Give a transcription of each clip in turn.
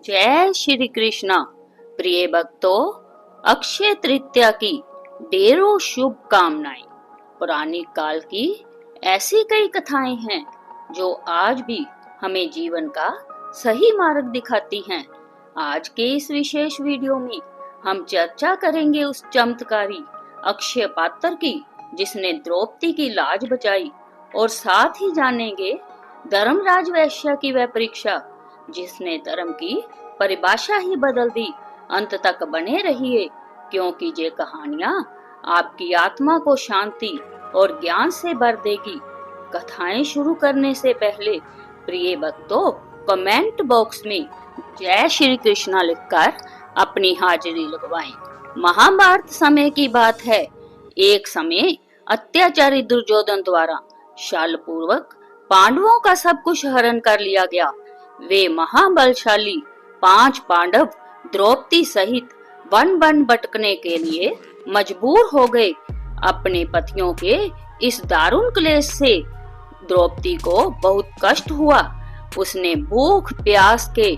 जय श्री कृष्णा। प्रिय भक्तों, अक्षय तृतीया की ढेरों शुभकामनाएं। पुरानी काल की ऐसी कई कथाएं हैं जो आज भी हमें जीवन का सही मार्ग दिखाती हैं। आज के इस विशेष वीडियो में हम चर्चा करेंगे उस चमत्कारी अक्षय पात्र की जिसने द्रौपदी की लाज बचाई, और साथ ही जानेंगे धर्मराज वैश्य की वह परीक्षा जिसने धर्म की परिभाषा ही बदल दी। अंत तक बने रहिए, क्योंकि ये कहानियां आपकी आत्मा को शांति और ज्ञान से भर देगी। कथाएं शुरू करने से पहले प्रिय भक्तों, कमेंट बॉक्स में जय श्री कृष्णा लिखकर अपनी हाजिरी लगवाएं। महाभारत समय की बात है। एक समय अत्याचारी दुर्योधन द्वारा छलपूर्वक पांडवों का सब कुछ हरण कर लिया गया। वे महाबलशाली 5 पांडव द्रौपदी सहित वन वन भटकने के लिए मजबूर हो गए। अपने पतियों के इस दारुण क्लेश से द्रौपदी को बहुत कष्ट हुआ। उसने भूख प्यास के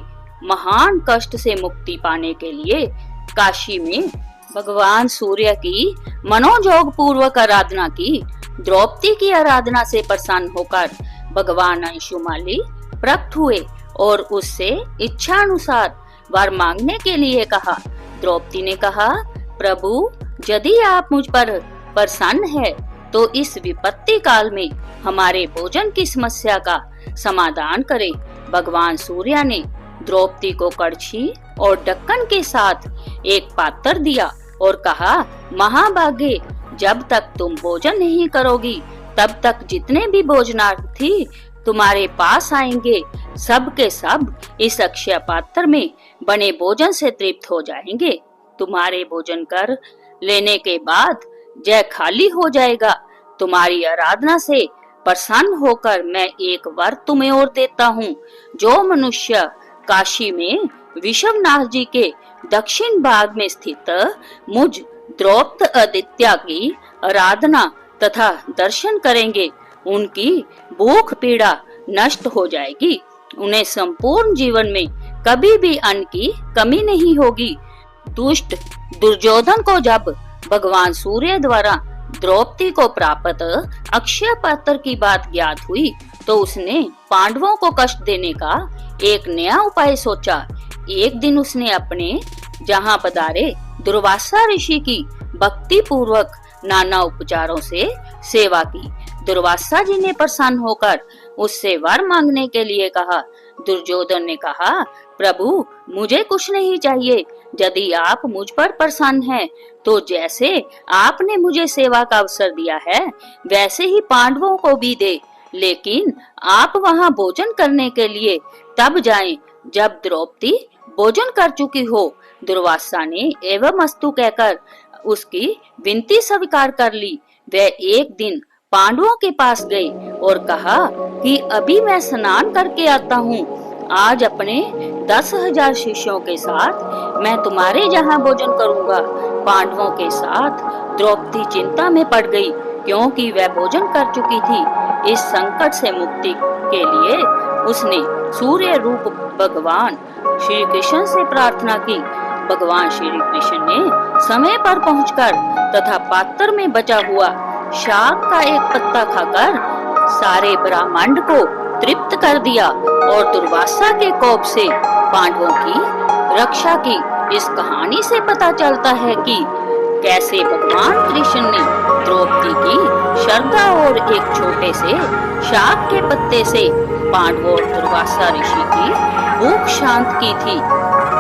महान कष्ट से मुक्ति पाने के लिए काशी में भगवान सूर्य की मनोजोग पूर्वक आराधना की। द्रौपदी की आराधना से प्रसन्न होकर भगवान अंशुमाली प्रकट हुए और उससे इच्छा अनुसार वर मांगने के लिए कहा। द्रौपदी ने कहा, प्रभु, यदि आप मुझ पर प्रसन्न है तो इस विपत्ति काल में हमारे भोजन की समस्या का समाधान करें। भगवान सूर्य ने द्रौपदी को कड़छी और ढक्कन के साथ एक पात्र दिया और कहा, महाभागे, जब तक तुम भोजन नहीं करोगी तब तक जितने भी भोजनार्थी तुम्हारे पास आएंगे सब के सब इस अक्षय पात्र में बने भोजन से तृप्त हो जाएंगे। तुम्हारे भोजन कर लेने के बाद यह खाली हो जाएगा। तुम्हारी आराधना से प्रसन्न होकर मैं एक वर तुम्हें और देता हूँ। जो मनुष्य काशी में विश्वनाथ जी के दक्षिण भाग में स्थित मुझ द्रौपदी आदित्य की आराधना तथा दर्शन करेंगे, उनकी भूख पीड़ा नष्ट हो जाएगी। उन्हें संपूर्ण जीवन में कभी भी अन्न की कमी नहीं होगी। दुष्ट दुर्योधन को जब भगवान सूर्य द्वारा द्रौपदी को प्राप्त अक्षय पात्र की बात ज्ञात हुई तो उसने पांडवों को कष्ट देने का एक नया उपाय सोचा। एक दिन उसने अपने जहां पधारे दुर्वासा ऋषि की भक्ति पूर्वक नाना उपचारों से सेवा की। दुर्वासा जी ने प्रसन्न होकर उससे वर मांगने के लिए कहा। दुर्योधन ने कहा, प्रभु, मुझे कुछ नहीं चाहिए। यदि आप मुझ पर प्रसन्न हैं तो जैसे आपने मुझे सेवा का अवसर दिया है वैसे ही पांडवों को भी दे, लेकिन आप वहां भोजन करने के लिए तब जाएं जब द्रौपदी भोजन कर चुकी हो। दुर्वासा ने एवं अस्तु कहकर उसकी विनती स्वीकार कर ली। वह एक दिन पांडवों के पास गए और कहा कि अभी मैं स्नान करके आता हूँ। आज अपने 10,000 शिष्यों के साथ मैं तुम्हारे जहाँ भोजन करूँगा। पांडवों के साथ द्रौपदी चिंता में पड़ गई क्योंकि वह भोजन कर चुकी थी। इस संकट से मुक्ति के लिए उसने सूर्य रूप भगवान श्री कृष्ण से प्रार्थना की। भगवान श्री कृष्ण ने समय पर पहुंचकर तथा पात्र में बचा हुआ शाक का एक पत्ता खाकर सारे ब्रह्मांड को तृप्त कर दिया और दुर्वासा के कोप से पांडवों की रक्षा की। इस कहानी से पता चलता है कि कैसे भगवान कृष्ण ने द्रौपदी की श्रद्धा और एक छोटे से शाक के पत्ते से पांडवों और दुर्वासा ऋषि की भूख शांत की थी।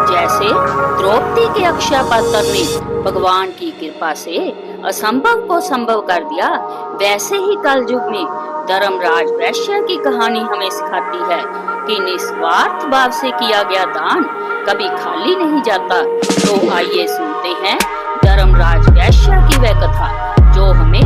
जैसे द्रौपदी के अक्षय पात्र ने भगवान की कृपा से असंभव को संभव कर दिया, वैसे ही कलयुग में धर्मराज वैश्य की कहानी हमें सिखाती है कि निस्वार्थ भाव से किया गया दान कभी खाली नहीं जाता। तो आइए सुनते हैं धर्मराज वैश्य की वह कथा जो हमें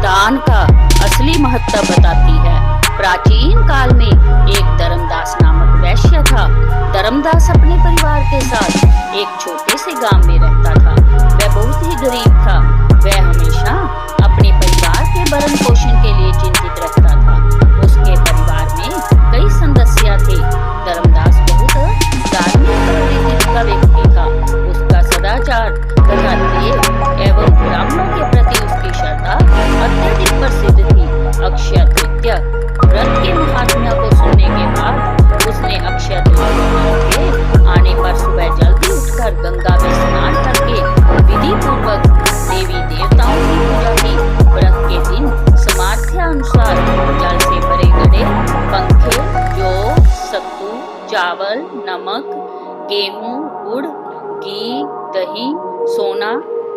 दान का असली महत्व बताती है। प्राचीन काल में एक धर्मदास नामक वैश्य था। धर्मदास अपने परिवार के साथ एक छोटे से गांव में रहता था। वह बहुत ही गरीब था। वह हमेशा अपने परिवार के भरण पोषण के लिए चिंतित रहता था। उसके परिवार में कई सदस्य थे। धर्मदास बहुत धार्मिक व्रत के महात्म्य को सुनने के बाद उसने अक्षय तृतीया के आने पर सुबह जल्दी उठकर गंगा में स्नान करके विधि पूर्वक देवी देवताओं की पूजा की। व्रत के दिन सामर्थ्यानुसार जल से भरे घड़े, पंखे, जौ, सत्तू, चावल, नमक, गेहूं, गुड़, घी, दही, सोना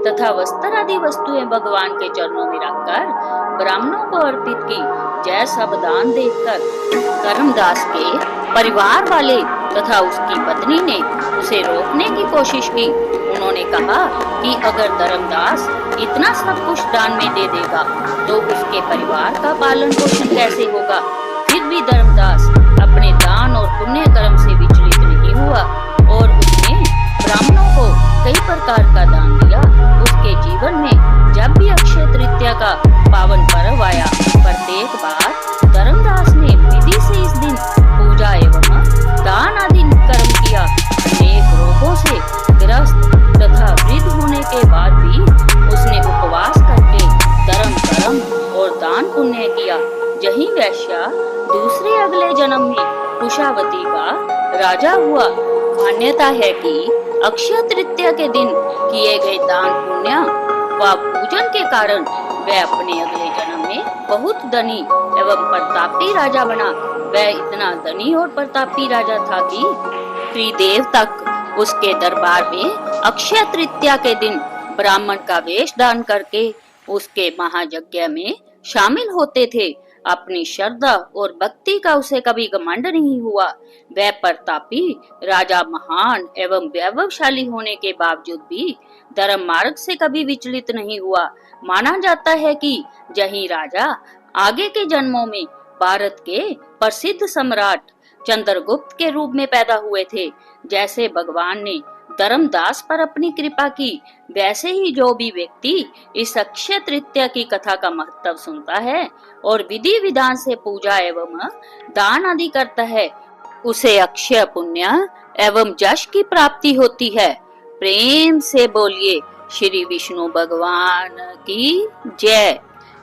तथा वस्त्र आदि वस्तुएं भगवान के चरणों में रखकर ब्राह्मणों को अर्पित की। जैसा दान देखकर धर्मदास के परिवार वाले तथा उसकी पत्नी ने उसे रोकने की कोशिश की। उन्होंने कहा कि अगर धर्मदास इतना सब कुछ दान में दे देगा तो उसके परिवार का पालन पोषण कैसे होगा। फिर भी धर्मदास अपने दान और पुण्य कर्म से विचलित नहीं हुआ और उसने ब्राह्मणों को कई प्रकार का दान दिया। उसके जीवन में जब भी अक्षय तृतीया का पावन पर्व आया, प्रत्येक बार धर्मदास ने विधि से इस दिन पूजा एवं दान आदि कर्म किया। अनेक रोगों से ग्रस्त तथा वृद्ध होने के बाद भी उसने उपवास करके धर्म कर्म और दान पुण्य किया। यही वैश्या दूसरे अगले जन्म में कुशावती का राजा हुआ। मान्यता है कि अक्षय तृतीया के दिन किए गए दान पुण्य व पूजन के कारण वह अपने अगले जन्म में बहुत धनी एवं प्रतापी राजा बना। वह इतना धनी और प्रतापी राजा था कि त्रिदेव तक उसके दरबार में अक्षय तृतीया के दिन ब्राह्मण का वेश दान करके उसके महायज्ञ में शामिल होते थे। अपनी श्रद्धा और भक्ति का उसे कभी घमंड नहीं हुआ। वह प्रतापी राजा महान एवं वैभवशाली होने के बावजूद भी धर्म मार्ग से कभी विचलित नहीं हुआ। माना जाता है कि यही राजा आगे के जन्मों में भारत के प्रसिद्ध सम्राट चंद्रगुप्त के रूप में पैदा हुए थे। जैसे भगवान ने धर्मदास पर अपनी कृपा की, वैसे ही जो भी व्यक्ति इस अक्षय तृतीया की कथा का महत्व सुनता है और विधि विधान से पूजा एवं दान आदि करता है, उसे अक्षय पुण्य एवं यश की प्राप्ति होती है। प्रेम से बोलिए श्री विष्णु भगवान की जय।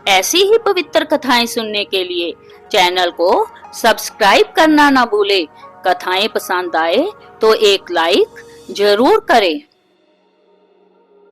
ऐसी ही पवित्र कथाएं सुनने के लिए चैनल को सब्सक्राइब करना ना भूले। कथाएं पसंद आए तो एक लाइक जरूर करें।